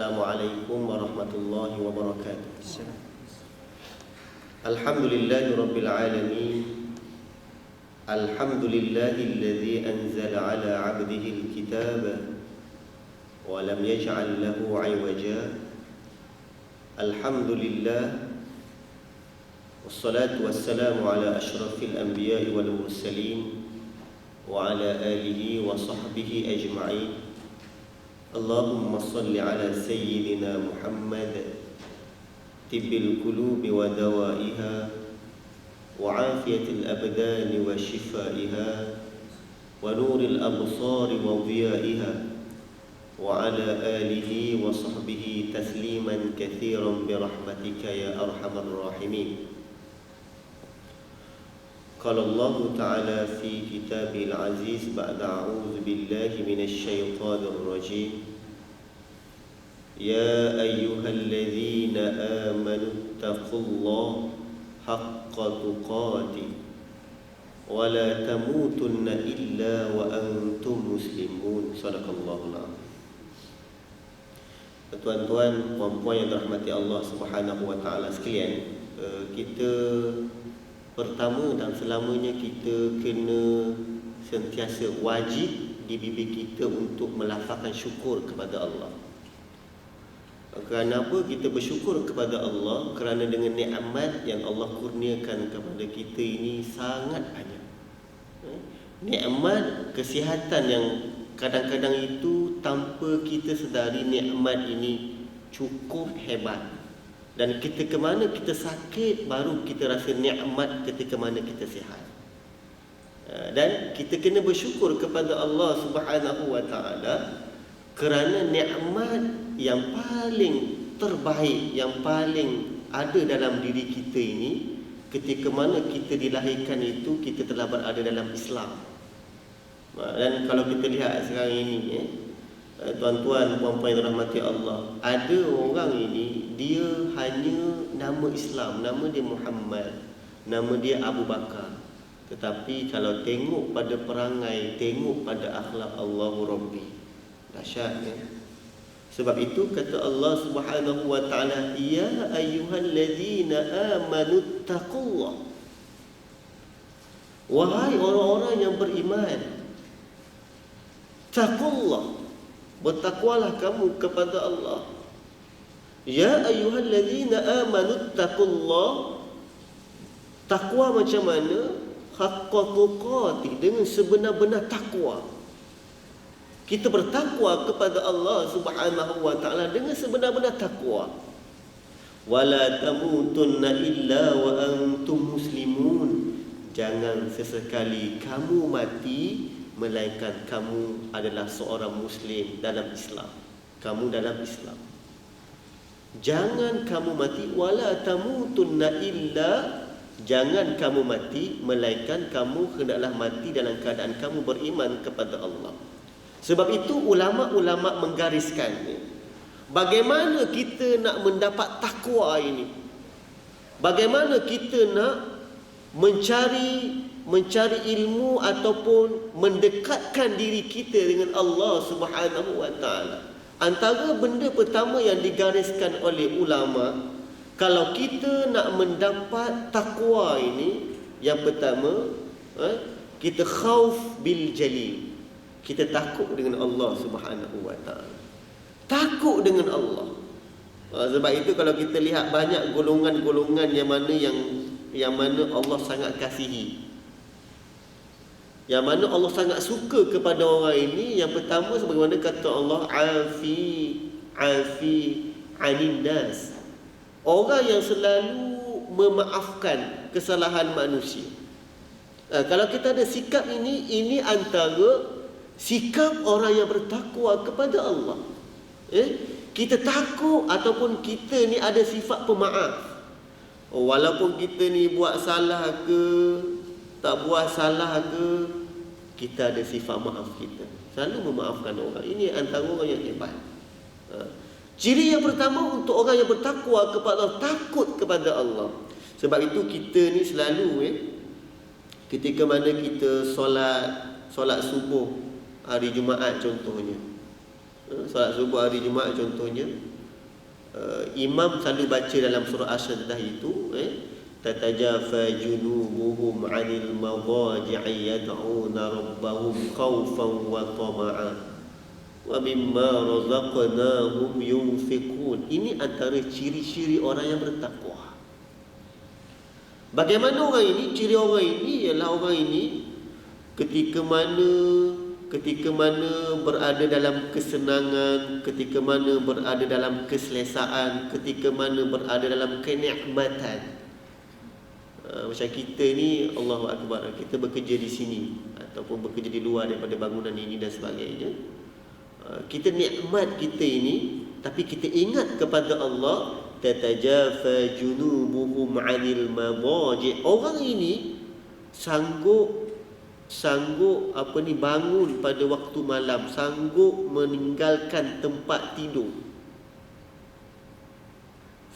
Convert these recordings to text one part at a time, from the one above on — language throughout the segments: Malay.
Assalamualaikum warahmatullahi wabarakatuh. Alhamdulillahi rabbil alamin. Alhamdulillahilladzi anzala ala 'abdihi al-kitaba wa lam yaj'al lahu 'iwaja. Alhamdulillah wassalatu wassalamu ala asyrafil anbiya'i wal mursalin wa ala alihi wa sahbihi ajma'in. Allahumma salli ala sayyidina Muhammad tibbil qulubi wa dawaiha wa afiyatil abdani wa shifaiha wa nuril absari wa dhiyaiha wa ala alihi wa sahbihi tasliman katsiran bi rahmatika ya arhamar rahimin. Qala Allah Ta'ala fi kitabil aziz ba'da a'udzu billahi minasy syaithanir rajim. Ya ayyuhalladzina amanu taqullaha haqqa tuqatih wa la tamutunna illa wa antum muslimun. Shadaqallahul a'zim. Tuan-tuan, puan-puan yang dirahmati Allah Subhanahu wa taala sekalian, kita pertama dan selamanya kita kena sentiasa wajib di bibir kita untuk melafazkan syukur kepada Allah. Kerana apa? Kita bersyukur kepada Allah kerana dengan nikmat yang Allah kurniakan kepada kita ini sangat banyak. Nikmat kesihatan yang kadang-kadang itu tanpa kita sedari nikmat ini cukup hebat. Dan ketika mana kita sakit, baru kita rasa nikmat ketika mana kita sihat. Dan kita kena bersyukur kepada Allah Subhanahu wa taala kerana nikmat yang paling terbaik, yang paling ada dalam diri kita ini, ketika mana kita dilahirkan itu, kita telah berada dalam Islam. Dan kalau kita lihat sekarang ini, tuan-tuan, puan-puan yang dirahmati Allah, ada orang ini, dia hanya nama Islam, nama dia Muhammad, nama dia Abu Bakar. Tetapi kalau tengok pada perangai, tengok pada akhlak, Allahu Rabbi, dahsyat ya. Sebab itu kata Allah Subhanahu wa taala, ya ayyuhalladzina amanu taqullah. Wahai orang-orang yang beriman, taqullah, bertakwalah kamu kepada Allah. Ya ayyuhalladzina amanu taqullah. Takwa macam mana? Haqqa tuqatih, dengan sebenar-benar takwa. Kita bertakwa kepada Allah Subhanahu wa taala dengan sebenar-benar takwa. Wala tamutunna illa wa antum muslimun. Jangan sesekali kamu mati melainkan kamu adalah seorang muslim dalam Islam. Kamu dalam Islam. Jangan kamu mati, wala tamutunna illa, jangan kamu mati melainkan kamu hendaklah mati dalam keadaan kamu beriman kepada Allah. Sebab itu ulama-ulama menggariskan, bagaimana kita nak mendapat takwa ini, bagaimana kita nak mencari ilmu ataupun mendekatkan diri kita dengan Allah Subhanahu wa taala. Antara benda pertama yang digariskan oleh ulama, kalau kita nak mendapat takwa ini, yang pertama, kita khauf bil jalil. Kita takut dengan Allah Subhanahu wa taala. Takut dengan Allah. Sebab itu kalau kita lihat banyak golongan-golongan yang mana Allah sangat kasihi, yang mana Allah sangat suka kepada orang ini. Yang pertama, sebagaimana kata Allah, afi anin nas, orang yang selalu memaafkan kesalahan manusia. Kalau kita ada sikap ini antara sikap orang yang bertakwa kepada Allah. Kita takut ataupun kita ni ada sifat pemaaf. Walaupun kita ni buat salah ke, tak buat salah ke, kita ada sifat maaf kita. Selalu memaafkan orang. Ini antara orang yang hebat. Ciri yang pertama untuk orang yang bertakwa kepada Allah, takut kepada Allah. Sebab itu kita ni selalu ketika mana kita solat subuh hari Jumaat contohnya, solat subuh hari Jumaat contohnya, Imam selalu baca dalam surah As-Sajdah itu, tatajafa junubuhum 'anil madaji'i yad'una rabbahum khaufan wa tama'a wa mimma razaqnahum yunfiqun. Ini antara ciri-ciri orang yang bertakwa. Bagaimana orang ini? Ciri orang ini ialah orang ini ketika mana berada dalam kesenangan, ketika mana berada dalam keselesaan, ketika mana berada dalam kenikmatan. Macam kita ni, Allahu Akbar, kita bekerja di sini ataupun bekerja di luar daripada bangunan ini dan sebagainya. Kita nikmat kita ini, tapi kita ingat kepada Allah. Tatajafa junubuhum 'anil madaji'. Orang ini sanggup bangun pada waktu malam, sanggup meninggalkan tempat tidur.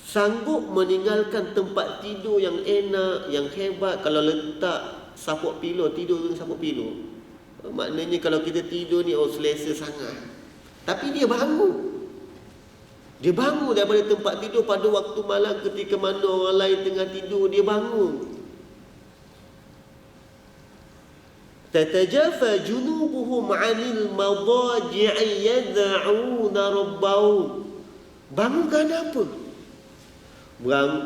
Sanggup meninggalkan tempat tidur yang enak, yang hebat. Kalau letak sapuk pillow, tidur dengan sapuk pillow, maknanya kalau kita tidur ni selesa sangat. Tapi dia bangun. Dia bangun daripada tempat tidur pada waktu malam, ketika mana orang lain tengah tidur, dia bangun. Tatajafa junubuhum 'anil madaji'i yad'una rabbahum. Bangun kerana apa?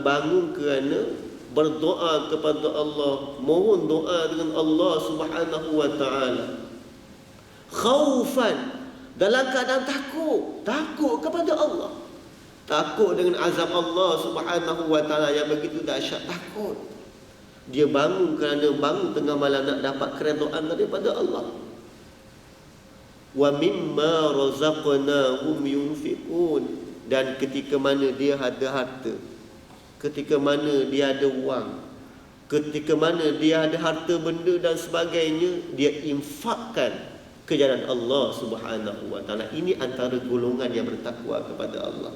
Bangun kerana berdoa kepada Allah, mohon doa dengan Allah Subhanahu wa taala. Khaufan, dalam keadaan takut kepada Allah. Takut dengan azab Allah Subhanahu wa taala yang begitu dahsyat, takut. Dia bangun kerana bangun tengah malam nak dapat keredaan daripada Allah. Wa mimma razaqnahum yunfiqun. Dan ketika mana dia ada harta, ketika mana dia ada wang, ketika mana dia ada harta benda dan sebagainya, dia infakkan ke jalan Allah Subhanahu wa taala. Ini antara golongan yang bertakwa kepada Allah.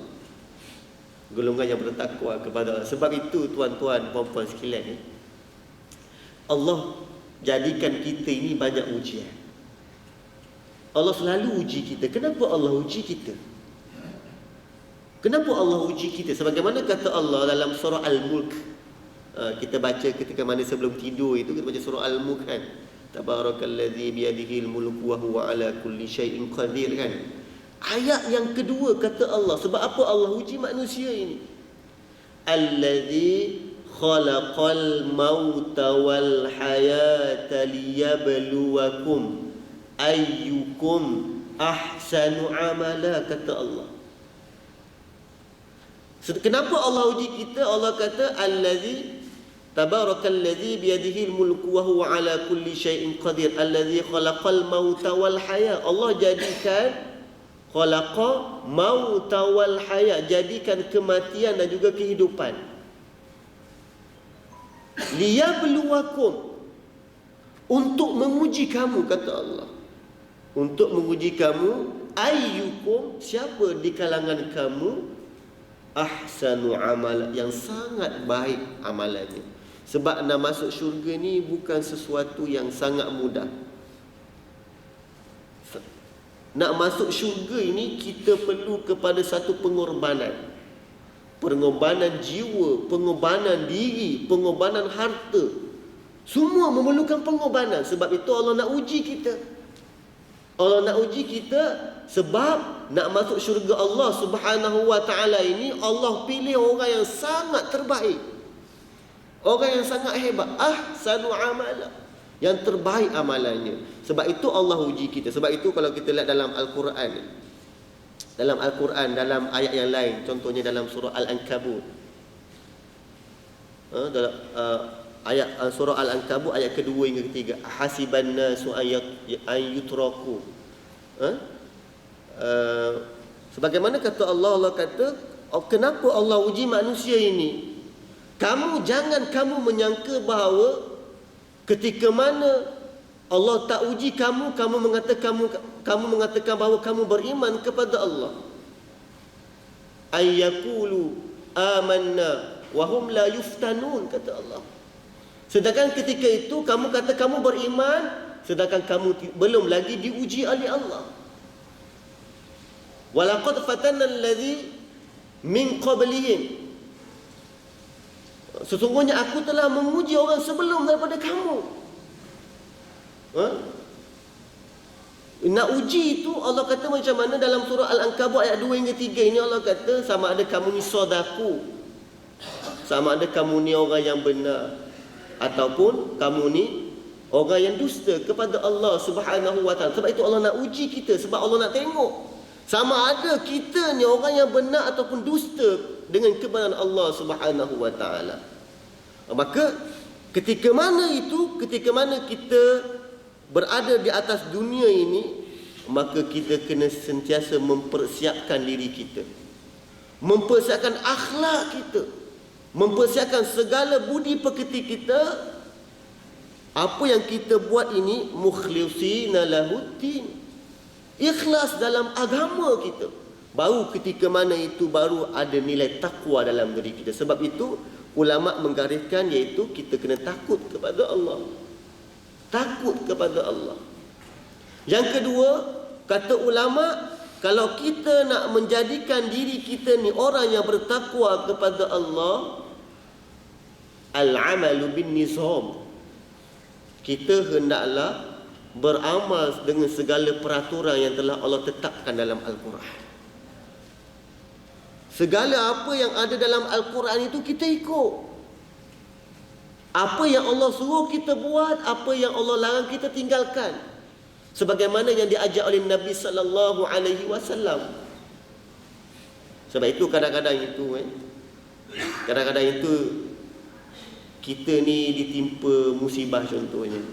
Golongan yang bertakwa kepada Allah. Sebab itu tuan-tuan, puan-puan sekalian, Allah jadikan kita ini banyak ujian. Allah selalu uji kita. Kenapa Allah uji kita? Kenapa Allah uji kita? Sebagaimana kata Allah dalam surah Al-Mulk. Kita baca ketika mana sebelum tidur itu, kita baca surah Al-Mulk kan. Tabarakalladzi biyadihil mulku wa huwa ala kulli syai'in qadir kan. Ayat yang kedua kata Allah, sebab apa Allah uji manusia ini? Allazi khalaqal mauta wal hayata liyabluwakum ayyukum ahsanu amala, kata Allah. Kenapa Allah uji kita? Allah kata allazi tabarakalladzi biyadihil mulku wa huwa ala kulli syai'in qadir allazi khalaqal mauta wal haya. Allah jadikan khalaqa mauta wal haya, jadikan kematian dan juga kehidupan. Liyabluwakum, untuk menguji kamu, kata Allah. Untuk menguji kamu, ayyukum, siapa di kalangan kamu, ahsanu amal, yang sangat baik amalannya. Sebab nak masuk syurga ni bukan sesuatu yang sangat mudah. Nak masuk syurga ini kita perlu kepada satu pengorbanan. Pengorbanan jiwa, pengorbanan diri, pengorbanan harta. Semua memerlukan pengorbanan. Sebab itu Allah nak uji kita. Allah nak uji kita sebab nak masuk syurga Allah Subhanahu wa taala ini, Allah pilih orang yang sangat terbaik. Orang yang sangat hebat, ahsanu amala, yang terbaik amalannya. Sebab itu Allah uji kita. Sebab itu kalau kita lihat dalam Al-Quran, dalam ayat yang lain, contohnya dalam surah Al-Ankabut, ayat surah Al-Ankabut ayat kedua hingga ketiga. Hasiban nasu an yutraku. Sebagaimana kata Allah, Allah kata, kenapa Allah uji manusia ini? Jangan menyangka bahawa ketika mana Allah tak uji kamu mengatakan bahawa kamu beriman kepada Allah. Ayyaqulu amanna wa hum la yuftanun, kata Allah. Sedangkan ketika itu kamu kata kamu beriman, sedangkan kamu belum lagi diuji oleh Allah. Walaqad fatanna allazi min qablihim, sesungguhnya aku telah menguji orang sebelum daripada kamu. Nak uji itu Allah kata macam mana dalam surah Al-Ankabut ayat 2 hingga 3 ini. Allah kata sama ada kamu ni sadaku, sama ada kamu ni orang yang benar, ataupun kamu ni orang yang dusta kepada Allah Subhanahu wa taala. Sebab itu Allah nak uji kita, sebab Allah nak tengok sama ada kita ni orang yang benar ataupun dusta dengan kebenaran Allah Subhanahu wa taala. Maka ketika mana kita berada di atas dunia ini, maka kita kena sentiasa mempersiapkan diri kita, mempersiapkan akhlak kita, mempersiapkan segala budi pekerti kita. Apa yang kita buat ini mukhlisina lahuddin, ikhlas dalam agama kita. Baru ketika mana itu baru ada nilai takwa dalam diri kita. Sebab itu ulama menggariskan, iaitu kita kena takut kepada Allah. Takut kepada Allah. Yang kedua, kata ulama, kalau kita nak menjadikan diri kita ni orang yang bertakwa kepada Allah, al-amalu bin nizam, kita hendaklah beramal dengan segala peraturan yang telah Allah tetapkan dalam Al-Quran. Segala apa yang ada dalam Al-Quran itu kita ikut. Apa yang Allah suruh kita buat, apa yang Allah larang kita tinggalkan. Sebagaimana yang diajar oleh Nabi sallallahu alaihi wasallam. Sebab itu kadang-kadang itu kita ni ditimpa musibah contohnya.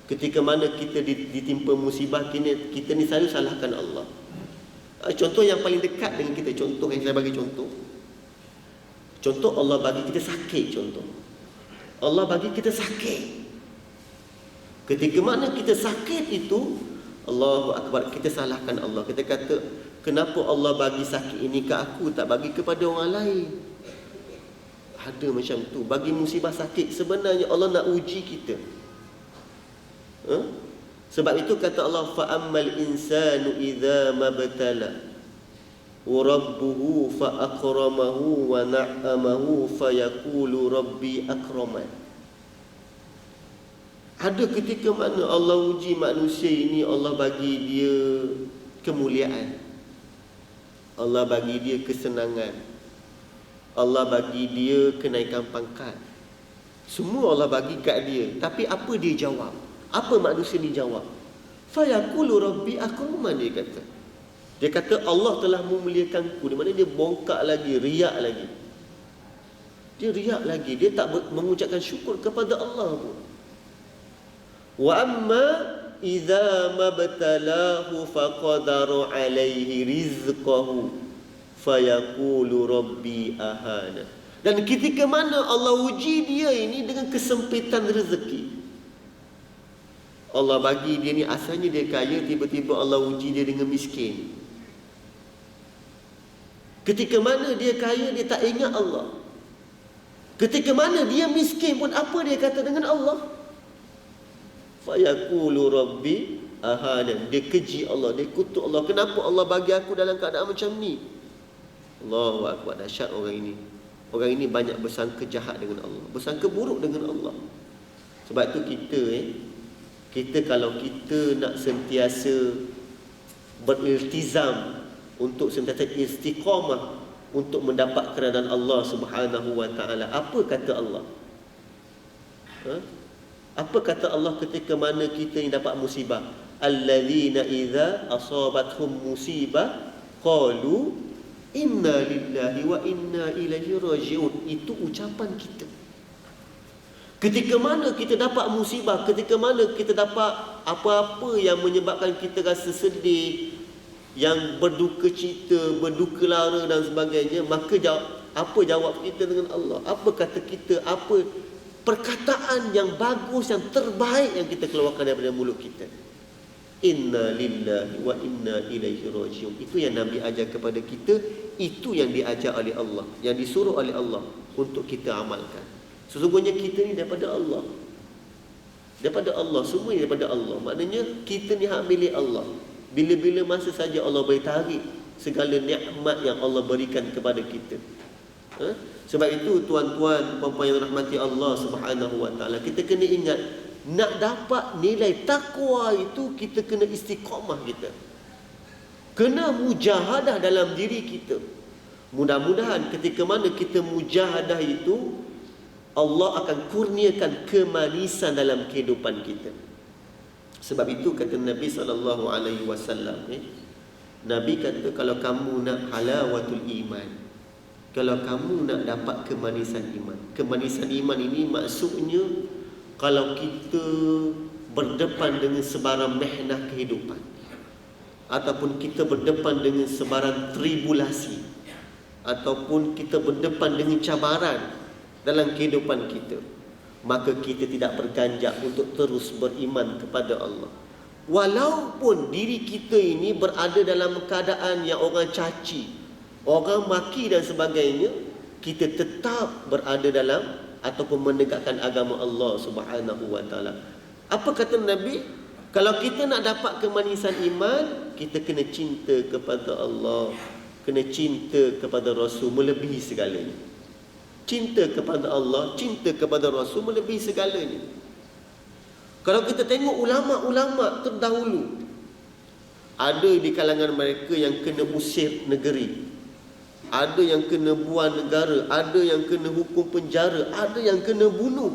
Ketika mana kita ditimpa musibah, kita ni selalu salahkan Allah. Contoh yang paling dekat dengan kita, contoh yang saya bagi contoh. Contoh Allah bagi kita sakit, contoh. Allah bagi kita sakit. Ketika mana kita sakit itu, Allahu Akbar, kita salahkan Allah. Kita kata, kenapa Allah bagi sakit ini ke aku, tak bagi kepada orang lain? Ada macam tu. Bagi musibah sakit, sebenarnya Allah nak uji kita. Sebab itu kata Allah, fa'ammal insanu idza mabtala rabbuhu fa akramahu wa na'amahu fayaqulu rabbi akraman. Ada ketika mana Allah uji manusia ini, Allah bagi dia kemuliaan, Allah bagi dia kesenangan, Allah bagi dia kenaikan pangkat. Semua Allah bagi kat dia. Tapi apa dia jawab? Apa manusia ni jawab? Fayaqulu rabbi akraman, dia kata. Dia kata Allah telah memuliakanku. Di mana dia bongkak lagi, riak lagi. Dia riak lagi. Dia tak mengucapkan syukur kepada Allah pun. Wa amma idza mabtalahu faqadara alaihi rizqahu fayaqulu rabbi ahana. Dan ketika mana Allah uji dia ini dengan kesempitan rezeki. Allah bagi dia ni asalnya dia kaya, tiba-tiba Allah uji dia dengan miskin. Ketika mana dia kaya, dia tak ingat Allah. Ketika mana dia miskin pun, apa dia kata dengan Allah? Fayaqulu rabbi ahana. Dia keji Allah, dia kutuk Allah. Kenapa Allah bagi aku dalam keadaan macam ni? Allahu Akbar, dahsyat orang ini. Orang ini banyak bersangka jahat dengan Allah, bersangka buruk dengan Allah. Sebab tu kita kalau kita nak sentiasa beriltizam, untuk sentiasa istiqamah untuk mendapat keridaan Allah Subhanahu wa taala, apa kata Allah? Apa kata Allah ketika mana kita ni dapat musibah? Allazina idza asabathum musibah qalu inna lillahi wa inna ilaihi rajiun. Itu ucapan kita. Ketika mana kita dapat musibah, ketika mana kita dapat apa-apa yang menyebabkan kita rasa sedih, yang berduka cita, berduka lara dan sebagainya, maka apa jawab kita dengan Allah? Apa kata kita? Apa perkataan yang bagus, yang terbaik yang kita keluarkan daripada mulut kita? Inna lillahi wa inna ilaihi rajiun. Itu yang Nabi ajar kepada kita, itu yang diajar oleh Allah, yang disuruh oleh Allah untuk kita amalkan. Sesungguhnya kita ni daripada Allah. Daripada Allah, semua ni daripada Allah. Maknanya kita ni hak milik Allah. Bila-bila masa saja Allah boleh tarik segala nikmat yang Allah berikan kepada kita. Sebab itu tuan-tuan, puan-puan yang rahmati Allah Subhanahu wa taala, kita kena ingat, nak dapat nilai takwa itu kita kena istiqamah kita. Kena mujahadah dalam diri kita. Mudah-mudahan ketika mana kita mujahadah itu, Allah akan kurniakan kemanisan dalam kehidupan kita. Sebab itu kata Nabi SAW, Nabi kata, kalau kamu nak halawatul iman, kalau kamu nak dapat kemanisan iman. Kemanisan iman ini maksudnya, kalau kita berdepan dengan sebarang mehnah kehidupan, ataupun kita berdepan dengan sebarang tribulasi, ataupun kita berdepan dengan cabaran dalam kehidupan kita, maka kita tidak berganjak untuk terus beriman kepada Allah. Walaupun diri kita ini berada dalam keadaan yang orang caci, orang maki dan sebagainya, kita tetap berada dalam ataupun menegakkan agama Allah Subhanahu wa taala. Apa kata Nabi? Kalau kita nak dapat kemanisan iman, kita kena cinta kepada Allah, kena cinta kepada Rasul melebihi segalanya. Cinta kepada Allah, cinta kepada Rasul melebihi segalanya. Kalau kita tengok ulama-ulama terdahulu, ada di kalangan mereka yang kena usir negeri, ada yang kena buang negara, ada yang kena hukum penjara, ada yang kena bunuh,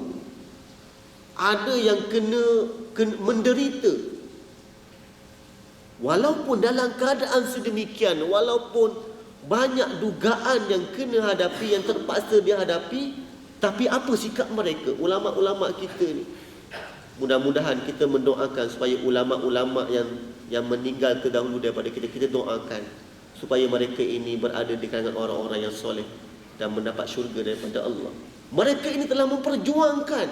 ada yang kena menderita. Walaupun dalam keadaan sedemikian, walaupun banyak dugaan yang kena hadapi, yang terpaksa dia hadapi, tapi apa sikap mereka, ulama-ulama kita ni? Mudah-mudahan kita mendoakan supaya ulama-ulama yang meninggal terdahulu daripada kita doakan supaya mereka ini berada di kalangan orang-orang yang soleh dan mendapat syurga daripada Allah. Mereka ini telah memperjuangkan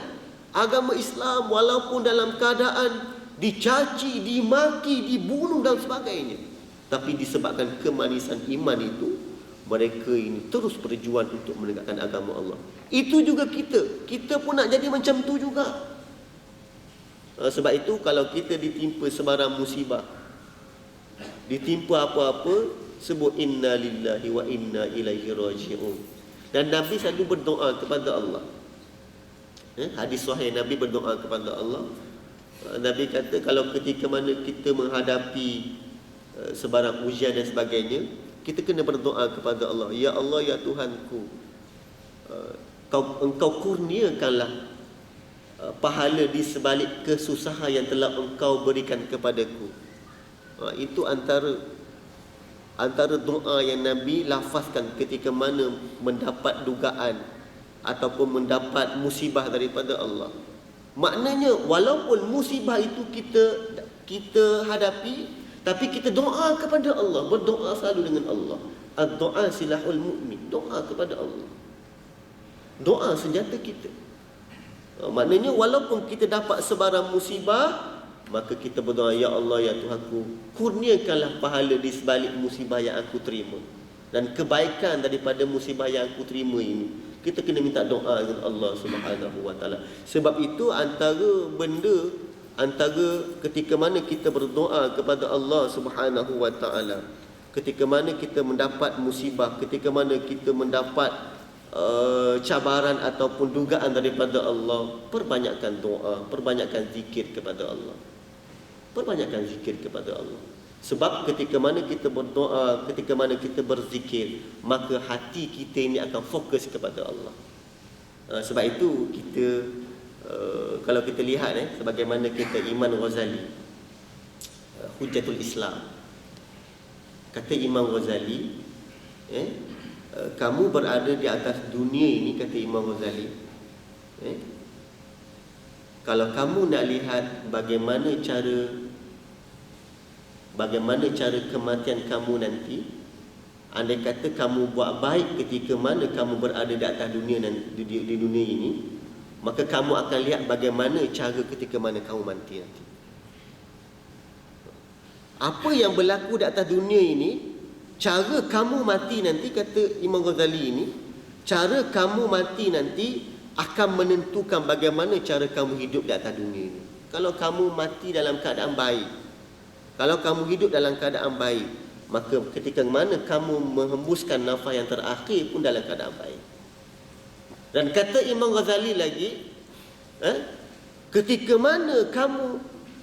agama Islam walaupun dalam keadaan dicaci, dimaki, dibunuh dan sebagainya. Tapi disebabkan kemanisan iman itu, mereka ini terus berjuang untuk menegakkan agama Allah. Itu juga kita. Kita pun nak jadi macam tu juga. Sebab itu kalau kita ditimpa sebarang musibah, ditimpa apa-apa, sebut inna lillahi wa inna ilaihi raji'un. Dan Nabi selalu berdoa kepada Allah. Hadis sahih, Nabi berdoa kepada Allah. Nabi kata, kalau ketika mana kita menghadapi sebarang ujian dan sebagainya, kita kena berdoa kepada Allah. Ya Allah, ya Tuhanku, Engkau kurniakanlah pahala di sebalik kesusahan yang telah Engkau berikan kepadaku. Itu antara doa yang Nabi lafazkan ketika mana mendapat dugaan ataupun mendapat musibah daripada Allah. Maknanya walaupun musibah itu kita hadapi, tapi kita doa kepada Allah, berdoa selalu dengan Allah. Ad-doa silahul mu'min, doa kepada Allah. Doa senjata kita. Maknanya walaupun kita dapat sebarang musibah, maka kita berdoa, ya Allah, ya Tuhanku, kurniakanlah pahala di sebalik musibah yang aku terima, dan kebaikan daripada musibah yang aku terima ini. Kita kena minta doa dengan Allah Subhanahu wa taala. Sebab itu antara ketika mana kita berdoa kepada Allah Subhanahu wa taala, ketika mana kita mendapat musibah, ketika mana kita mendapat cabaran ataupun dugaan daripada Allah, perbanyakkan doa, perbanyakkan zikir kepada Allah. Perbanyakkan zikir kepada Allah. Sebab ketika mana kita berdoa, ketika mana kita berzikir, maka hati kita ini akan fokus kepada Allah. Sebab itu kita kalau kita lihat sebagaimana kita Imam Ghazali, Hujjatul Islam, kata Imam Ghazali, kamu berada di atas dunia ini, kata Imam Ghazali, kalau kamu nak lihat bagaimana cara kematian kamu nanti, andai kata kamu buat baik ketika mana kamu berada di atas dunia di dunia ini, maka kamu akan lihat bagaimana cara ketika mana kamu mati nanti. Apa yang berlaku di atas dunia ini, cara kamu mati nanti, kata Imam Ghazali ini, cara kamu mati nanti akan menentukan bagaimana cara kamu hidup di atas dunia ini. Kalau kamu mati dalam keadaan baik, kalau kamu hidup dalam keadaan baik, maka ketika mana kamu menghembuskan nafas yang terakhir pun dalam keadaan baik. Dan kata Imam Ghazali lagi, ketika mana kamu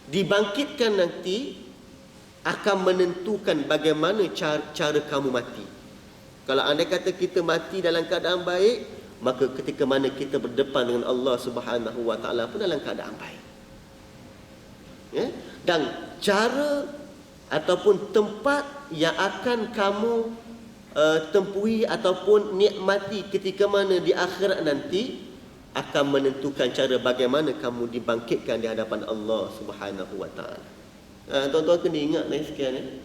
dibangkitkan nanti akan menentukan bagaimana cara kamu mati. Kalau anda kata kita mati dalam keadaan baik, maka ketika mana kita berdepan dengan Allah Subhanahu wa taala pun dalam keadaan baik. Ya? Dan cara ataupun tempat yang akan kamu tempuhi ataupun nikmati ketika mana di akhirat nanti akan menentukan cara bagaimana kamu dibangkitkan di hadapan Allah Subhanahu wa taala. Tuan-tuan kena ingat sekian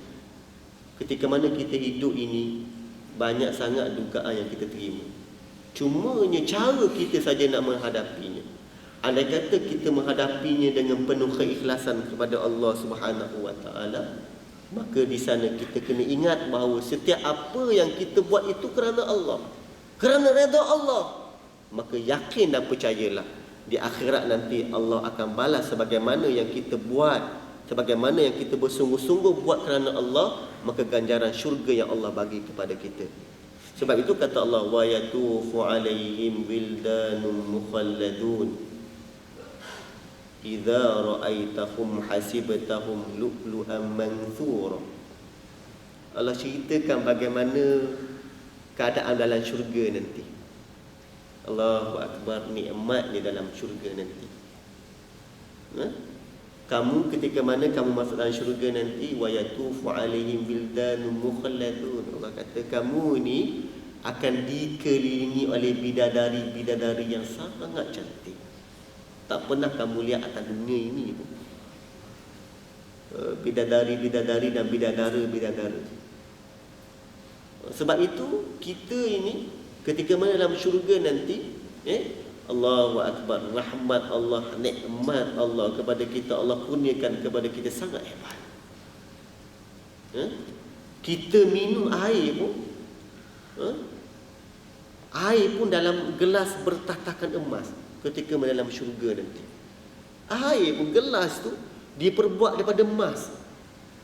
ketika mana kita hidup ini banyak sangat dugaan yang kita terima. Cumanya cara kita saja nak menghadapinya. Andai kata kita menghadapinya dengan penuh keikhlasan kepada Allah Subhanahu wa taala, maka di sana kita kena ingat bahawa setiap apa yang kita buat itu kerana Allah, kerana redha Allah, maka yakin dan percayalah di akhirat nanti Allah akan balas sebagaimana yang kita buat, sebagaimana yang kita bersungguh-sungguh buat kerana Allah, maka ganjaran syurga yang Allah bagi kepada kita. Sebab itu kata Allah, wa yatufu alaihim wildanun mukhalladun idza ra'aitahum hasibtahum lu'lu'an manthura. Allah ceritakan bagaimana keadaan dalam syurga nanti. Allahu akbar, nikmat di dalam syurga nanti. Kamu ketika mana kamu masuk dalam syurga nanti, wa yatufu alaihim wildanun mukhalladun. Allah kata kamu ni akan dikelilingi oleh bidadari-bidadari yang sangat cantik. Tak pernah kamu lihat atas dunia ini pun. Bidadari-bidadari dan bidadara-bidadara. Sebab itu kita ini ketika mana dalam syurga nanti, Allahu akbar, rahmat Allah, nikmat Allah kepada kita, Allah kurniakan kepada kita sangat hebat. Kita minum air pun, air pun dalam gelas bertatakan emas ketika dalam syurga nanti. Air pun, gelas tu diperbuat daripada emas.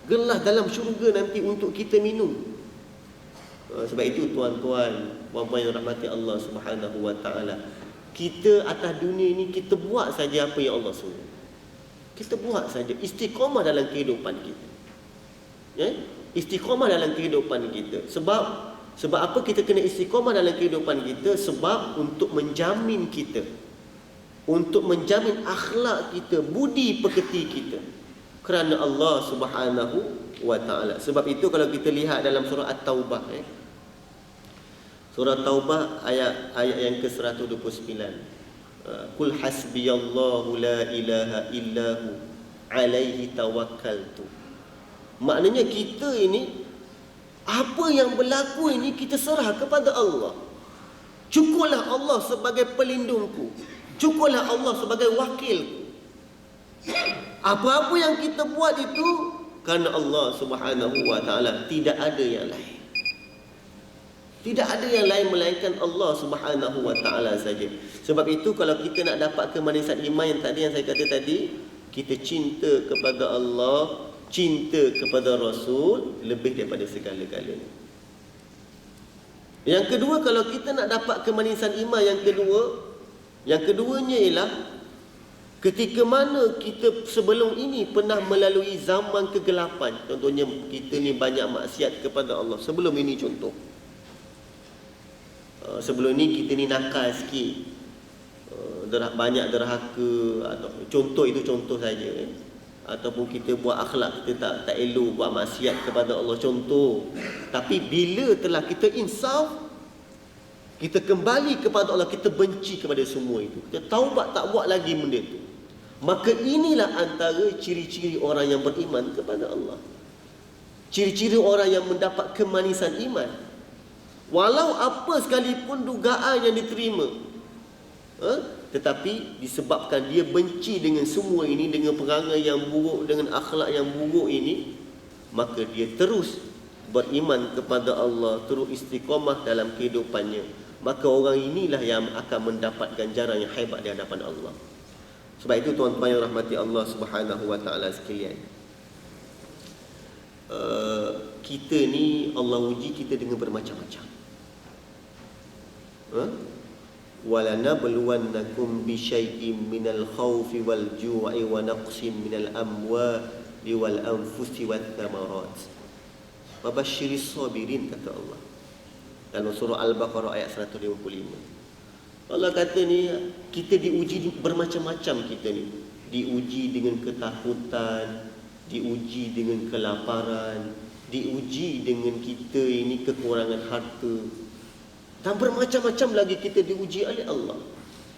Gelas dalam syurga nanti untuk kita minum. Sebab itu tuan-tuan, puan-puan yang rahmati Allah Subhanahu wa taala, kita atas dunia ini kita buat saja apa yang Allah suruh. Kita buat saja, istiqamah dalam kehidupan kita. Istiqamah dalam kehidupan kita. Sebab apa kita kena istiqamah dalam kehidupan kita? Sebab untuk menjamin kita, untuk menjamin akhlak kita, budi pekerti kita kerana Allah Subhanahu wa taala. Sebab itu kalau kita lihat dalam surah At-Taubah, surah Taubah ayat yang ke-129, Qul hasbiyallahu la ilaha illahu alaihi tawakkaltu. Maknanya kita ini, apa yang berlaku ini kita serah kepada Allah. Cukuplah Allah sebagai pelindungku, cukuplah Allah sebagai wakilku. Apa-apa yang kita buat itu kerana Allah Subhanahu wa taala, tidak ada yang lain. Tidak ada yang lain melainkan Allah Subhanahu wa taala saja. Sebab itu kalau kita nak dapat kemanisan iman yang saya kata tadi, kita cinta kepada Allah, cinta kepada Rasul lebih daripada segala-galanya. Yang kedua, kalau kita nak dapat kemanisan iman yang keduanya ialah ketika mana kita sebelum ini pernah melalui zaman kegelapan. Contohnya kita ni banyak maksiat kepada Allah. Sebelum ini contoh, sebelum ni kita ni nakal sikit, banyak derhaka, atau contoh itu contoh saja, ataupun kita buat akhlak kita tak elok, buat maksiat kepada Allah, contoh. Tapi bila telah kita insaf, kita kembali kepada Allah, kita benci kepada semua itu, kita taubat tak buat lagi benda itu, maka inilah antara ciri-ciri orang yang beriman kepada Allah. Ciri-ciri orang yang mendapat kemanisan iman. Walau apa sekalipun dugaan yang diterima, tetapi disebabkan dia benci dengan semua ini, dengan perangai yang buruk, dengan akhlak yang buruk ini, maka dia terus beriman kepada Allah, terus istiqamah dalam kehidupannya. Maka orang inilah yang akan mendapat ganjaran yang hebat di hadapan Allah. Sebab itu tuan-tuan yang rahmati Allah Subhanahu wa taala sekalian, kita ni Allah uji kita dengan bermacam-macam. وَلَنَبْلُوَنَّكُمْ بِشَيْءٍ مِّنَ الْخَوْفِ وَالْجُوعِ وَنَقْصٍ مِّنَ الْأَمْوَالِ وَالْأَنفُسِ وَالثَّمَرَاتِ وَبَشِّرِ الصَّابِرِينَ, kata Allah dalam surah Al-Baqarah ayat 155. Allah kata ni kita diuji bermacam-macam. Kita ni diuji dengan ketakutan, diuji dengan kelaparan, diuji dengan kita ini kekurangan harta, dan bermacam-macam lagi kita diuji oleh Allah.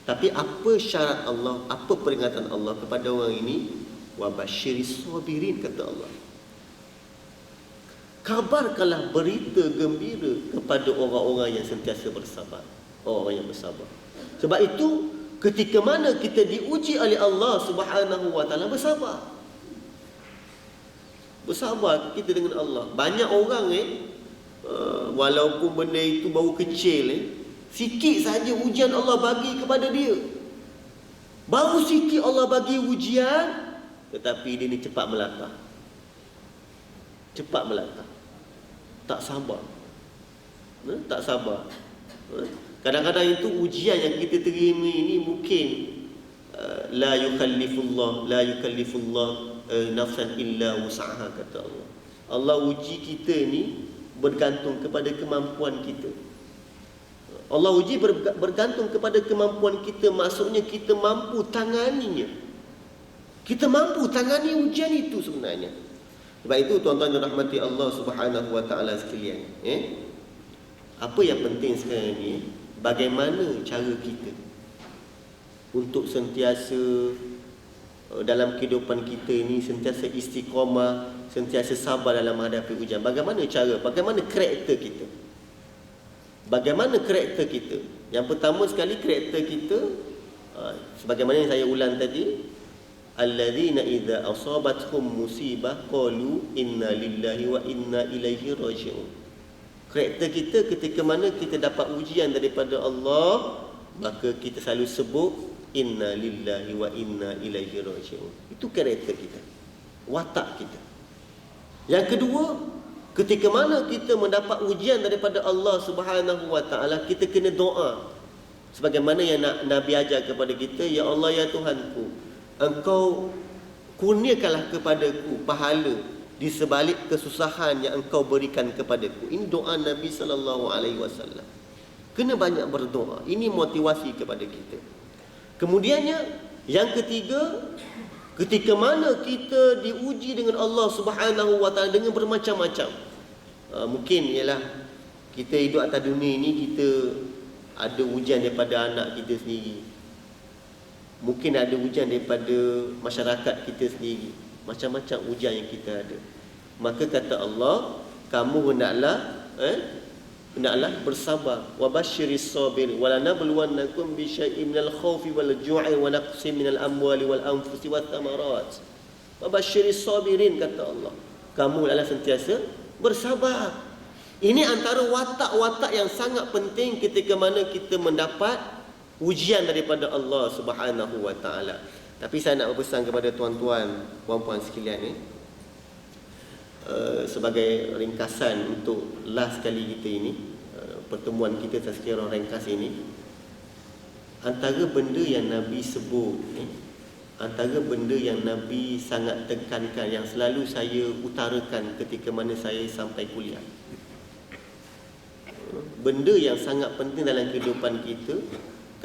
Tapi apa syarat Allah, apa peringatan Allah kepada orang ini? Wa basyiris sabirin, kata Allah. Kabarkanlah berita gembira kepada orang-orang yang sentiasa bersabar. Orang yang bersabar. Sebab itu ketika mana kita diuji oleh Allah Subhanahu wa taala, bersabar. Bersabar kita dengan Allah. Banyak orang walaupun benda itu baru kecil, sikit saja ujian Allah bagi kepada dia. Baru sikit Allah bagi ujian, tetapi dia ni cepat melata. Cepat melata. Tak sabar. Tak sabar. Kadang-kadang itu ujian yang kita terima ini mungkin la yukallifullah nafsan illa wus'aha, kata Allah. Allah uji kita ni bergantung kepada kemampuan kita. Allah uji bergantung kepada kemampuan kita. Maksudnya kita mampu tanganinya. Kita mampu tangani ujian itu sebenarnya. Sebab itu tuan-tuan dan rahmati Allah Subhanahu wa taala sekalian, apa yang penting sekarang ni, bagaimana cara kita untuk sentiasa dalam kehidupan kita ini sentiasa istiqamah, sentiasa sabar dalam menghadapi ujian. Bagaimana cara, bagaimana karakter kita? Bagaimana karakter kita? Yang pertama sekali, karakter kita sebagaimana yang saya ulang tadi, alladzina idza asabathum musibah qalu inna lillahi wa inna ilaihi raji'un. Karakter kita ketika mana kita dapat ujian daripada Allah, maka kita selalu sebut inna lillahi wa inna ilaihi raji'un. Itu karakter kita, watak kita. Yang kedua, ketika mana kita mendapat ujian daripada Allah Subhanahu wa taala, kita kena doa. Sebagaimana yang Nabi ajar kepada kita, ya Allah ya Tuhanku, Engkau kurniakanlah kepadaku pahala di sebalik kesusahan yang Engkau berikan kepadaku. Ini doa Nabi sallallahu alaihi wasallam. Kena banyak berdoa. Ini motivasi kepada kita. Kemudiannya, yang ketiga, ketika mana kita diuji dengan Allah Subhanahu wa taala dengan bermacam-macam. Mungkin ialah kita hidup atas dunia ini, kita ada ujian daripada anak kita sendiri. Mungkin ada ujian daripada masyarakat kita sendiri. Macam-macam ujian yang kita ada. Maka kata Allah, kamu hendaklah bersabar. Wa basyiris sabir wa lanabluwannakum bi syai'in minal khaufi wal ju'i wa naqsin minal amwali wal anfusi wath thamarat. Wa basyiris sabirin, kata Allah. Kamu hendaklah sentiasa bersabar. Ini antara watak-watak yang sangat penting ketika mana kita mendapat ujian daripada Allah Subhanahu wa taala. Tapi saya nak berpesan kepada tuan-tuan, puan-puan sekalian ni, sebagai ringkasan untuk last kali kita ini, pertemuan kita tazkirah ringkas ini, antara benda yang Nabi sebut antara benda yang Nabi sangat tekankan, yang selalu saya utarakan ketika mana saya sampai kuliah, benda yang sangat penting dalam kehidupan kita,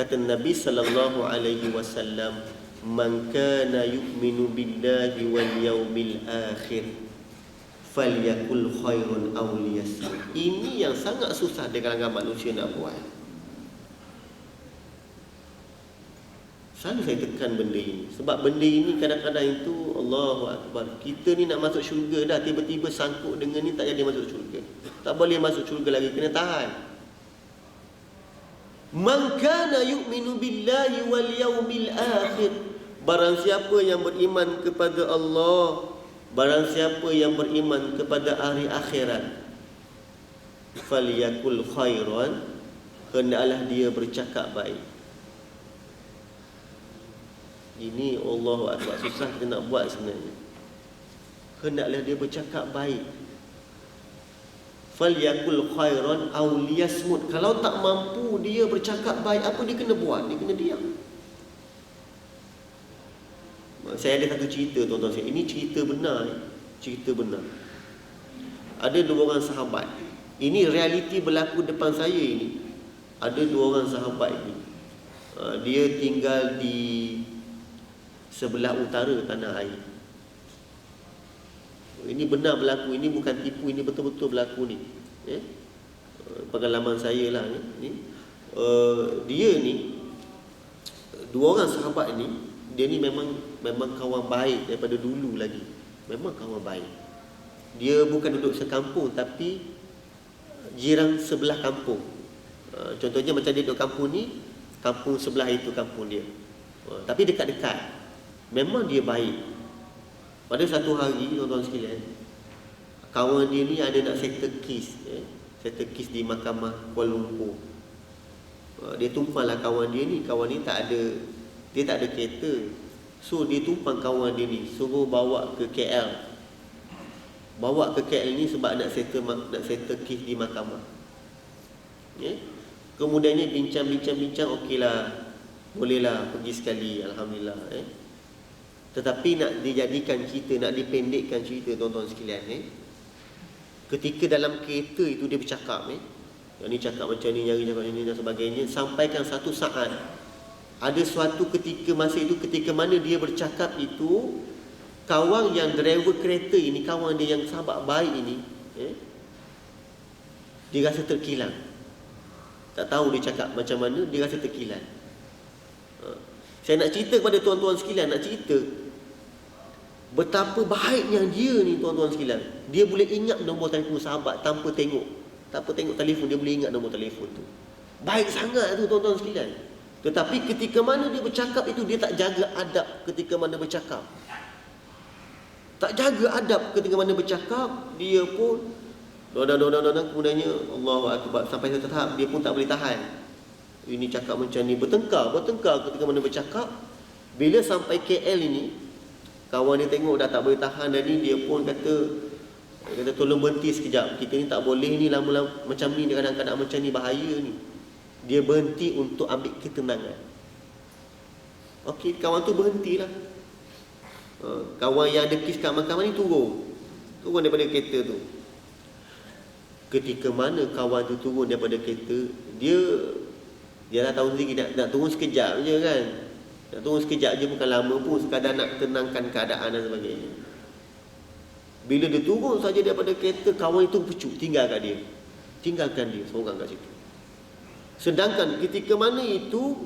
kata Nabi sallallahu alaihi wasallam, man kana yu'minu billahi wal yaumil akhir falyakul khairun aw liyasmut. Ini yang sangat susah di kalangan manusia nak buat. Selalu saya tekan benda ini, sebab benda ini kadang-kadang itu Allahu akbar, kita ni nak masuk syurga dah, tiba-tiba sangkut dengan ni tak jadi masuk syurga. Tak boleh masuk syurga lagi, kena tahan. Man kana yu'minu billahi wal yaumil akhir, barang siapa yang beriman kepada Allah, barang siapa yang beriman kepada hari akhirat, falyakul khairan, hendaklah dia bercakap baik. Ini Allahu akbar, susah kita nak buat sebenarnya. Hendaklah dia bercakap baik. falyakul khairan aw liyasmut. Kalau tak mampu dia bercakap baik, apa dia kena buat? Dia kena diam. Saya ada satu cerita tuan-tuan sekalian. Ini cerita benar, cerita benar. Ada dua orang sahabat. Ini realiti berlaku depan saya ini. Ada dua orang sahabat ini. Dia tinggal di sebelah utara tanah air. Ini benar berlaku, ini bukan tipu, ini betul-betul berlaku ni. Pengalaman saya lah ni. Dia ni, dua orang sahabat ni, dia ni memang kawan baik daripada dulu lagi. Memang kawan baik. Dia bukan duduk sekampung, tapi jiran sebelah kampung. Contohnya macam dia duduk kampung ni, kampung sebelah itu kampung dia. Tapi dekat-dekat. Memang dia baik. Pada satu hari, tuan-tuan sekalian, kawan dia ni ada nak settle case, settle case di mahkamah Kuala Lumpur. Dia tumpanglah kawan dia ni. Kawan ni dia tak ada kereta. So dia tumpang kawan dia ni, suruh bawa ke KL. Bawa ke KL ni sebab nak settle case di mahkamah. Kemudiannya bincang-bincang, okeylah, bolehlah pergi sekali, alhamdulillah. Tetapi nak dijadikan cerita, nak dipendekkan cerita, tuan-tuan sekalian, ketika dalam kereta itu dia bercakap, yang ni cakap macam ni, yang ni cakap macam ni dan sebagainya, sampaikan satu saat ada suatu ketika, masa itu ketika mana dia bercakap itu, kawan yang driver kereta ini, kawan dia yang sahabat baik ini, dia rasa terkilang. Tak tahu dia cakap macam mana, dia rasa terkilang. Saya nak cerita kepada tuan-tuan sekalian, nak cerita betapa baiknya dia ni, tuan-tuan sekalian. Dia boleh ingat nombor telefon sahabat tanpa tengok telefon, dia boleh ingat nombor telefon tu. Baik sangat tu, tuan-tuan sekalian. Tetapi ketika mana dia bercakap itu, dia tak jaga adab ketika mana bercakap. Tak jaga adab ketika mana bercakap, dia pun kemudiannya Allahu Akbar, sampai satu tahap dia pun tak boleh tahan. Ini cakap macam ni, bertengkar ketika mana bercakap. Bila sampai KL ini, kawan dia tengok dah tak boleh tahan, dan ni dia pun kata tolong berhenti sekejap, kita ni tak boleh ni lama-lama macam ni, kadang-kadang macam ni bahaya ni. Dia berhenti untuk ambil ketenangan. Okey, kawan tu berhentilah. Kawan yang ada kes kat mahkamah ni turun daripada kereta tu. Ketika mana kawan tu turun daripada kereta, dia dah tahu sendiri nak turun sekejap je kan. Nak turun sekejap je, bukan lama pun, sekadar nak tenangkan keadaan dan sebagainya. Bila dia turun saja daripada kereta, kawan itu pucuk, tinggalkan dia seorang kat situ. Sedangkan ketika mana itu,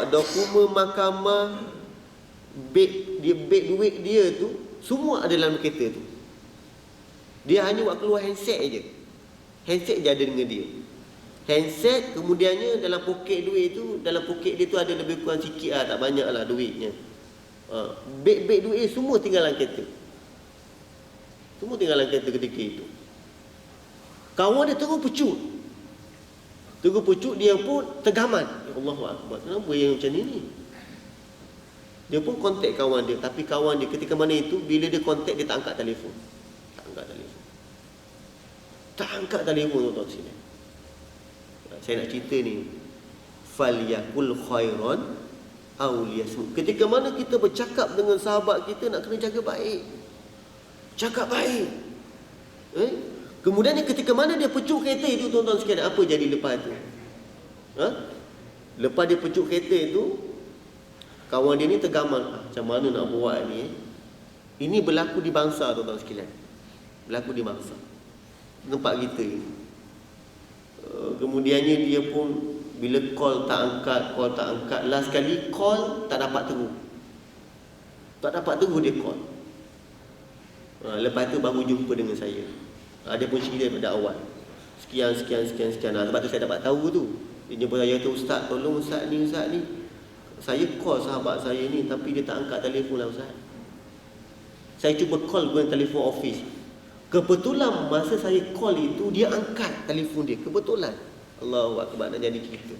dokumen mahkamah, beg duit dia tu, semua ada dalam kereta tu. Dia hanya buat keluar handset je. Handset je ada dengan dia. Handset, kemudiannya dalam poket duit tu, dalam poket dia tu ada lebih kurang sikit lah, tak banyak lah duitnya. Beg duit semua tinggal dalam kereta. Semua tinggal dalam kereta ketika itu. Kawan dia terus pucuk, dia pun tergaman. Ya Allahu Akbar, kenapa yang macam ni? Dia pun kontak kawan dia, tapi kawan dia ketika mana itu, bila dia kontak, dia tak angkat telefon. Tak angkat telefon, tuan-tuan sini. Saya nak cerita ni, falyakul khairan aw liyasmut. Ketika mana kita bercakap dengan sahabat kita, nak kena jaga baik. Cakap baik. Kemudian ketika mana dia pecuk kereta itu, tuan-tuan sekalian, apa jadi lepas tu? Lepas dia pecuk kereta itu, kawan dia ni tergaman, macam mana nak buat ni? Ini berlaku di bangsa, tuan-tuan sekalian. Berlaku di bangsa, tempat kita ni. Kemudiannya dia pun bila call tak angkat. Last kali call tak dapat terus. Dia call. Lepas tu baru jumpa dengan saya. Dia pun cerita daripada awal. Sekian. Sebab tu saya dapat tahu tu. Dia jumpa saya tu, Ustaz, tolong Ustaz ni. Saya call sahabat saya ni, tapi dia tak angkat telefon lah Ustaz. Saya cuba call guna telefon office. Kebetulan masa saya call itu, dia angkat telefon dia. Kebetulan. Allahu Akbar, nak jadi cerita.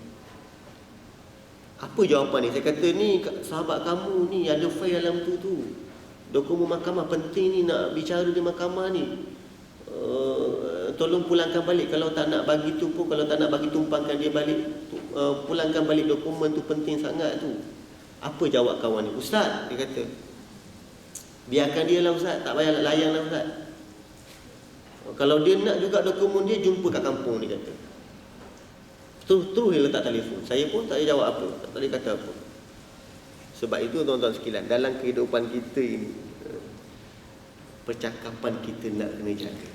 Apa jawapan ni? Saya kata, ni sahabat kamu ni ada file dalam tu. Dokumen mahkamah penting ni, nak bicara di mahkamah ni. tolong pulangkan balik. Kalau tak nak bagi tu pun, kalau tak nak bagi tumpangkan dia balik, pulangkan balik dokumen tu, penting sangat tu. Apa jawab kawan ni? Ustaz, dia kata, biarkan dia lah Ustaz, tak payah layan lah Ustaz. Kalau dia nak juga dokumen dia, jumpa kat kampung, dia kata. Terus dia letak telefon. Saya pun tak boleh jawab apa, tak boleh kata apa. Sebab itu tuan-tuan sekalian, dalam kehidupan kita ini, percakapan kita nak kena jaga.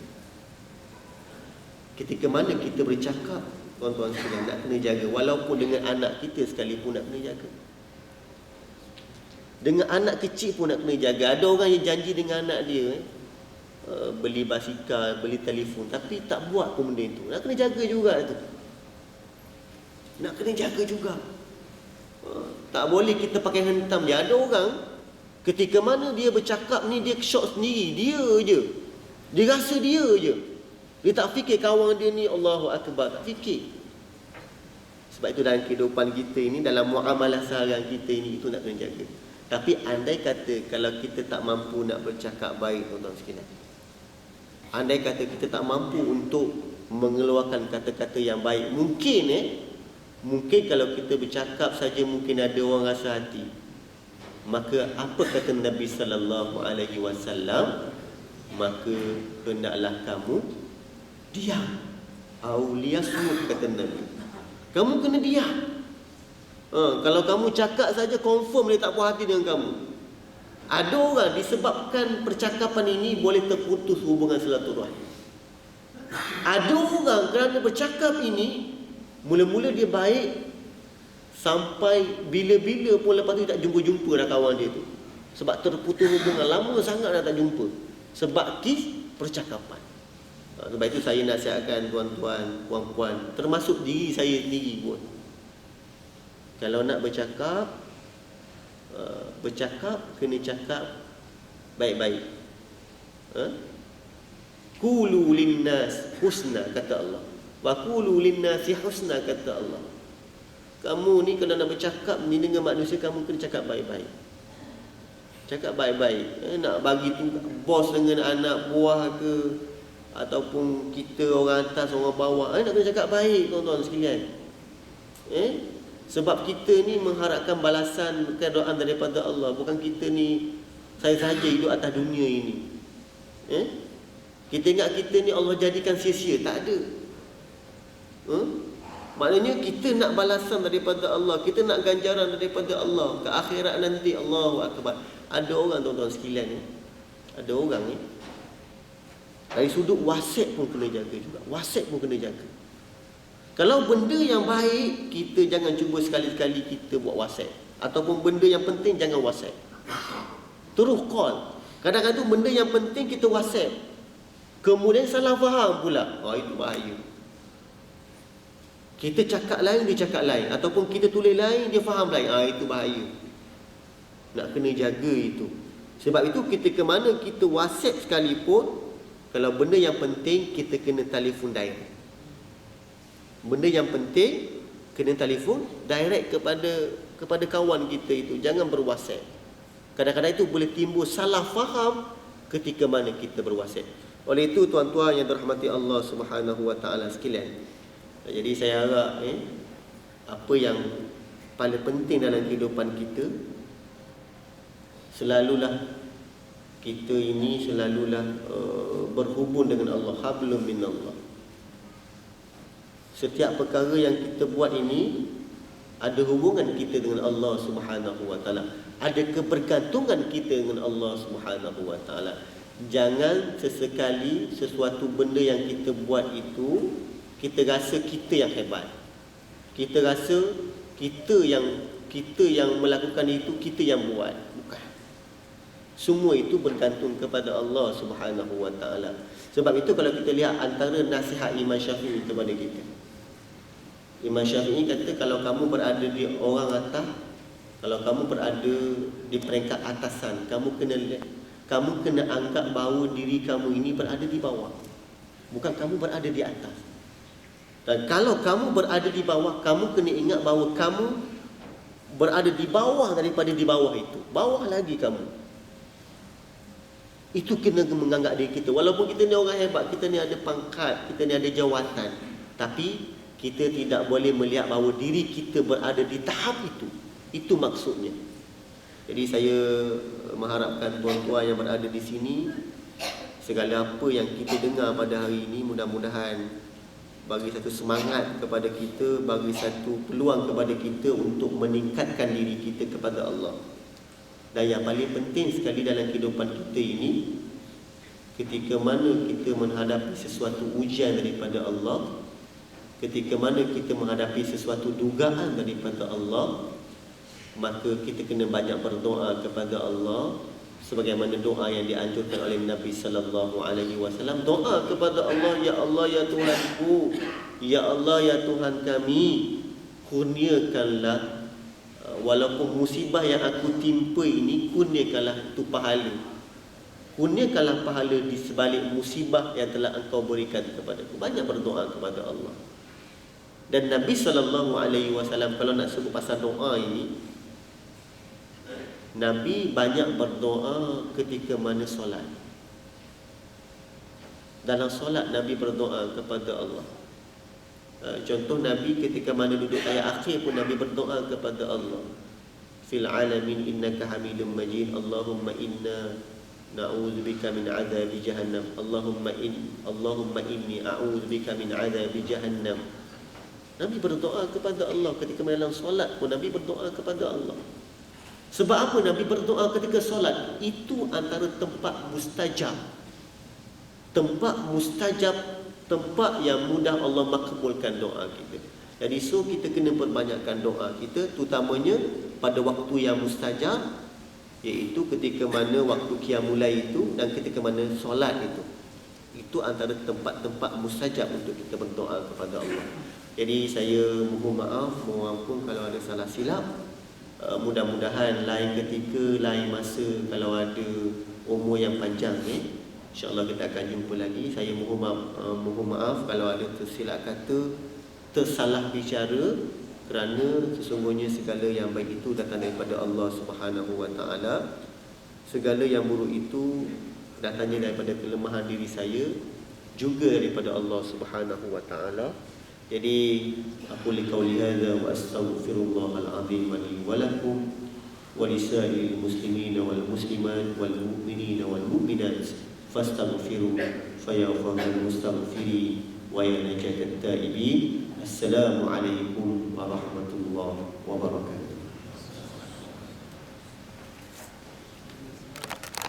Ketika mana kita bercakap, tuan-tuan sekalian, nak kena jaga. Walaupun dengan anak kita sekalipun nak kena jaga. Dengan anak kecil pun nak kena jaga. Ada orang yang janji dengan anak dia, beli basikal, beli telefon, tapi tak buat pun benda itu. Nak kena jaga juga tu. Nak kena jaga juga. Tak boleh kita pakai hentam je. Ada orang, ketika mana dia bercakap ni, dia shock sendiri. Dia je. Dia rasa dia je. Dia tak fikir kawan dia ni Allahu Akbar. Tak fikir. Sebab itu dalam kehidupan kita ini, dalam muamalah seharian kita ini, itu nak kena jaga. Tapi andai kata kalau kita tak mampu nak bercakap baik, tuan-tuan sekalian, andai kata kita tak mampu untuk mengeluarkan kata-kata yang baik, mungkin kalau kita bercakap saja mungkin ada orang rasa hati. Maka apa kata Nabi sallallahu alaihi wasallam? Maka hendaklah kamu diam. Auliyasmut, kata Nabi. Kamu kena diam. Kalau kamu cakap saja, confirm dia tak puas hati dengan kamu. Ada orang disebabkan percakapan ini boleh terputus hubungan silaturahim. Ada orang kerana bercakap ini, mula-mula dia baik, sampai bila-bila pun lepas tu tak jumpa-jumpa dah kawan dia tu. Sebab terputus hubungan, lama sangat dah tak jumpa. Sebab percakapan. Sebab itu saya nasihatkan tuan-tuan, puan-puan, termasuk diri saya sendiri pun. Kalau nak bercakap, kena cakap baik-baik. Qulu linnas husna, kata Allah. Wa qulu linnasi husna, kata Allah. Kamu ni kalau nak bercakap ni dengan manusia, kamu kena cakap baik-baik. Cakap baik-baik. Nak bagi tu bos dengan anak buah ke, ataupun kita orang atas, orang bawah, nak kena cakap baik, tuan-tuan sekalian. Sebab kita ni mengharapkan balasan, keredaan daripada Allah. Bukan kita ni saya saja hidup atas dunia ini. Kita ingat kita ni Allah jadikan sia-sia. Tak ada. Maknanya kita nak balasan daripada Allah, kita nak ganjaran daripada Allah ke akhirat nanti. Allahu Akbar. Ada orang, tuan-tuan sekalian ni, ada orang ni dari sudut WhatsApp pun kena jaga juga. WhatsApp pun kena jaga. Kalau benda yang baik, kita jangan cuba sekali-sekali kita buat WhatsApp. Ataupun benda yang penting, jangan WhatsApp. Terus call. Kadang-kadang benda yang penting kita WhatsApp, kemudian salah faham pula. Itu bahaya. Kita cakap lain, dia cakap lain. Ataupun kita tulis lain, dia faham lain. Itu bahaya. Nak kena jaga itu. Sebab itu ketika mana kita WhatsApp sekalipun, kalau benda yang penting, kita kena telefon direct. Benda yang penting, kena telefon direct kepada kawan kita itu. Jangan ber-WhatsApp. Kadang-kadang itu boleh timbul salah faham ketika mana kita ber-WhatsApp. Oleh itu, tuan-tuan yang dirahmati Allah Subhanahu Wa Taala sekalian, jadi saya harap apa yang paling penting dalam kehidupan kita, selalulah kita ini selalulah berhubung dengan Allah, hablum minallah. Setiap perkara yang kita buat ini ada hubungan kita dengan Allah Subhanahu Wa Taala. Ada kebergantungan kita dengan Allah Subhanahu Wa Taala. Jangan sesekali sesuatu benda yang kita buat itu, kita rasa kita yang hebat. Kita rasa kita yang melakukan itu, kita yang buat. Bukan. Semua itu bergantung kepada Allah Subhanahu Wa Taala. Sebab itu kalau kita lihat antara nasihat Imam Syafi'i kepada kita, Imam Syafi'i kata, kalau kamu berada di orang atas, kalau kamu berada di peringkat atasan, kamu kena anggap bahawa diri kamu ini berada di bawah, bukan kamu berada di atas. Dan kalau kamu berada di bawah, kamu kena ingat bahawa kamu berada di bawah daripada di bawah itu. Bawah lagi kamu. Itu kena menganggap diri kita. Walaupun kita ni orang hebat, kita ni ada pangkat, kita ni ada jawatan, tapi kita tidak boleh melihat bahawa diri kita berada di tahap itu. Itu maksudnya. Jadi saya mengharapkan tuan-tuan yang berada di sini, segala apa yang kita dengar pada hari ini, mudah-mudahan bagi satu semangat kepada kita, bagi satu peluang kepada kita untuk meningkatkan diri kita kepada Allah. Dan yang paling penting sekali dalam kehidupan kita ini, ketika mana kita menghadapi sesuatu ujian daripada Allah, ketika mana kita menghadapi sesuatu dugaan daripada Allah, maka kita kena banyak berdoa kepada Allah, sebagaimana doa yang dianjurkan oleh Nabi sallallahu alaihi wasallam. Doa kepada Allah, ya Allah ya Tuhanku, ya Allah ya Tuhan kami, kurniakanlah walaupun musibah yang aku timpa ini, kurniakanlah itu pahala. Kurniakanlah pahala di sebalik musibah yang telah engkau berikan kepadaku. Banyak berdoa kepada Allah. Dan Nabi sallallahu alaihi wasallam, kalau nak sebut pasal doa ini, Nabi banyak berdoa ketika mana solat. Dalam solat Nabi berdoa kepada Allah. Contoh Nabi ketika mana duduk ayat akhir pun Nabi berdoa kepada Allah. Fil alamin innaka hamidum majid. Allahumma inna na'udzubika min adzabi jahannam. Allahumma inni a'udzubika min adzabi jahannam. Nabi berdoa kepada Allah ketika dalam solat pun Nabi berdoa kepada Allah. Sebab apa Nabi berdoa ketika solat? Itu antara tempat mustajab. Tempat mustajab, tempat yang mudah Allah makbulkan doa kita. Jadi kita kena perbanyakkan doa kita, terutamanya pada waktu yang mustajab, iaitu ketika mana waktu qiyamul lail itu dan ketika mana solat itu. Itu antara tempat-tempat mustajab untuk kita berdoa kepada Allah. Jadi saya mohon maaf, mohon ampun kalau ada salah silap. Mudah-mudahan lain ketika, lain masa, kalau ada umur yang panjang ni, InsyaAllah kita akan jumpa lagi. Saya mohon maaf kalau ada tersilap kata, tersalah bicara, kerana sesungguhnya segala yang baik itu datang daripada Allah Subhanahu Wa Taala. Segala yang buruk itu datangnya daripada kelemahan diri saya, juga daripada Allah Subhanahu Wa Taala. Jadi aku liqauli hadza wa astaghfirullahal azim li wa lakum wa lisa'il muslimina wal muslimat wal mu'minina wal mu'minat fastaghfiru fa yaghfirul mustaghfirin wa ya najatat taibin. Assalamu alaikum warahmatullahi wabarakatuh.